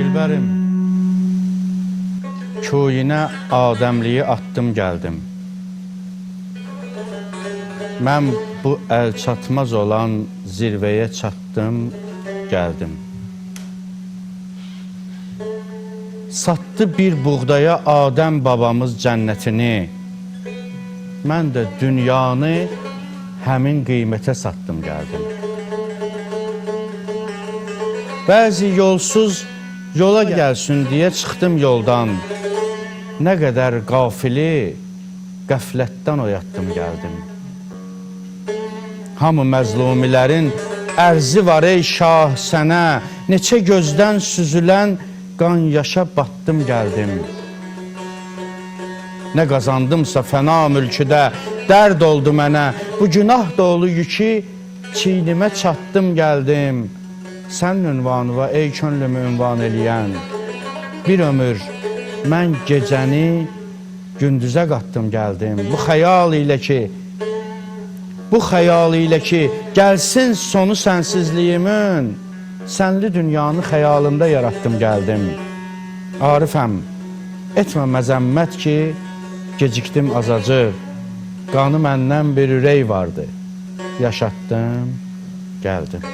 Dilbərim, köyünə adəmliyi attım gəldim. Mən bu əl çatmaz olan zirvəyə çatdım, gəldim. Sattı bir buğdaya Adəm babamız cənnətini, mən də dünyanı həmin qiymətə satdım, gəldim. Bəzi yolsuz yola gəlsin deyə çıxdım yoldan, nə qədər qafili qəflətdən oyatdım, gəldim. Hamı məzlumilərin ərzi var ey şah sənə, neçə gözdən süzülən qan yaşa batdım, gəldim. Nə qazandımsa fəna mülküdə dərd oldu mənə, bu günah dolu yükü çiynimə çatdım, gəldim. Sənin ünvanıva ey könlümü ünvan eləyən, bir ömür mən gecəni gündüzə qatdım, gəldim. Bu xəyal ilə ki, gəlsin sonu sənsizliyimin, sənli dünyanı xəyalımda yaratdım, gəldim. Arifəm, etmə məzəmmət ki, gecikdim azacıq, qanı məndən bir ürək vardı, yaşatdım, gəldim.